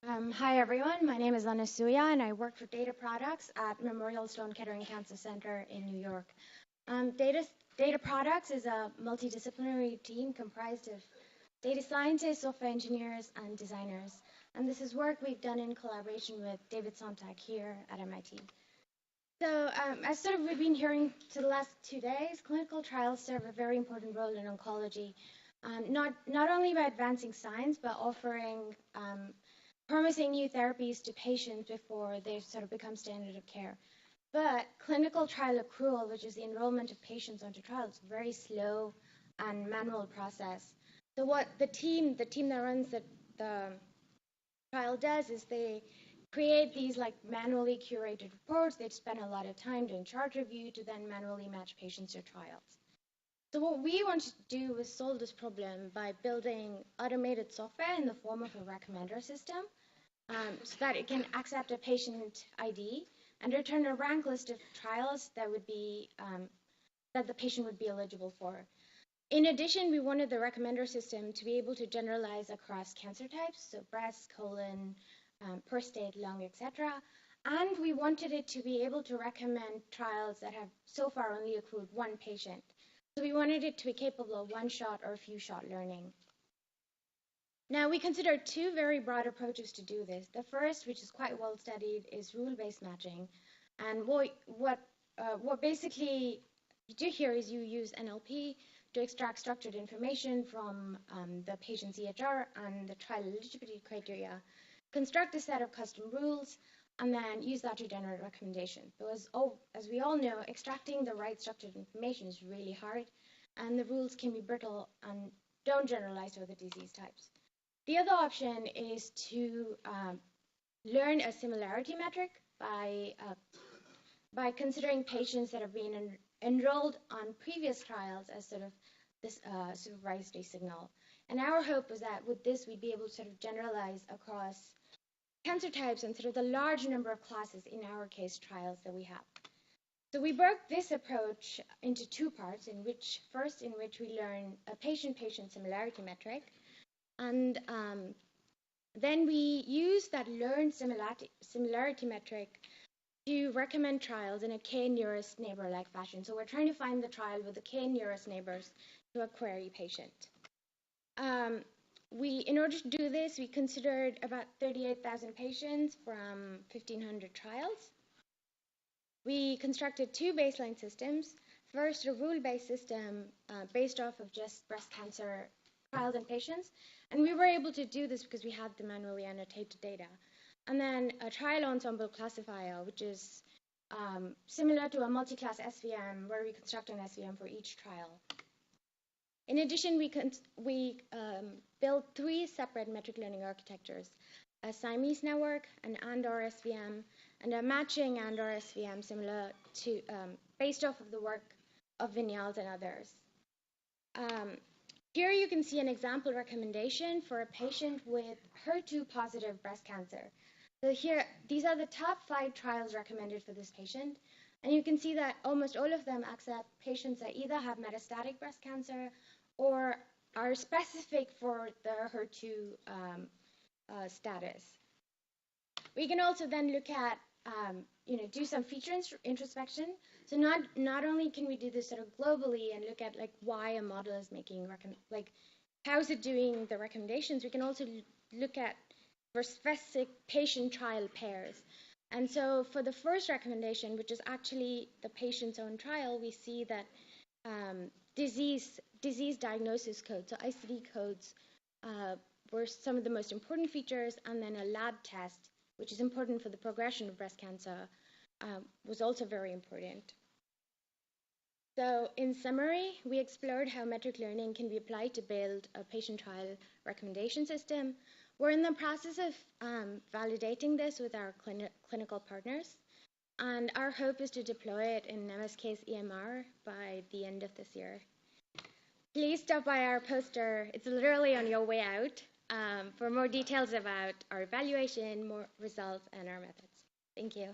Hi everyone, my name is Anasuya and I work for data products at Memorial Sloan Kettering Cancer Center in New York. Data products is a multidisciplinary team comprised of data scientists, software engineers, and designers. And this is work we've done in collaboration with David Sonntag here at MIT. So as we've been hearing to the last 2 days, clinical trials serve a very important role in oncology, not only by advancing science, but offering promising new therapies to patients before they become standard of care. But clinical trial accrual, which is the enrollment of patients onto trials, is a very slow and manual process. So what the team that runs the trial does is they create these manually curated reports. They spend a lot of time doing chart review to then manually match patients to trials. So what we wanted to do was solve this problem by building automated software in the form of a recommender system, so that it can accept a patient ID and return a rank list of trials that would be that the patient would be eligible for. In addition, we wanted the recommender system to be able to generalize across cancer types, so breast, colon, prostate, lung, etc. And we wanted it to be able to recommend trials that have so far only accrued one patient. So we wanted it to be capable of one-shot or few-shot learning. Now, we consider two very broad approaches to do this. The first, which is quite well studied, is rule-based matching. And what basically you do here is you use NLP to extract structured information from the patient's EHR and the trial eligibility criteria, construct a set of custom rules, and then use that to generate recommendations. So as we all know, extracting the right structured information is really hard, and the rules can be brittle and don't generalize to other disease types. The other option is to learn a similarity metric by considering patients that have been enrolled on previous trials as this supervisory signal. And our hope was that with this, we'd be able to generalize across cancer types and the large number of classes, in our case, trials that we have. So we broke this approach into two parts, in which we learn a patient-patient similarity metric, and then we use that learned similarity metric to recommend trials in a k-nearest neighbor-like fashion. So we're trying to find the trial with the k-nearest neighbors to a query patient. In order to do this, we considered about 38,000 patients from 1,500 trials. We constructed two baseline systems. First, a rule-based system based off of just breast cancer trials and patients. And we were able to do this because we had the manually annotated data. And then a trial ensemble classifier, which is similar to a multi-class SVM, where we construct an SVM for each trial. In addition, we built three separate metric learning architectures: a Siamese network, an AND-OR SVM, and a matching AND-OR SVM similar to based off of the work of Vinyals and others. Here you can see an example recommendation for a patient with HER2-positive breast cancer. So here, these are the top 5 trials recommended for this patient. And you can see that almost all of them accept patients that either have metastatic breast cancer or are specific for the HER2 status. We can also then look at, do some feature introspection. So not only can we do this globally and look at why a model is making how is it doing the recommendations, we can also look at for specific patient trial pairs. And so for the first recommendation, which is actually the patient's own trial, we see that disease diagnosis codes, so ICD codes, were some of the most important features, and then a lab test, which is important for the progression of breast cancer, was also very important. So in summary, we explored how metric learning can be applied to build a patient trial recommendation system. We're in the process of validating this with our clinical partners, and our hope is to deploy it in MSK's EMR by the end of this year. Please stop by our poster. It's literally on your way out for more details about our evaluation, more results, and our methods. Thank you.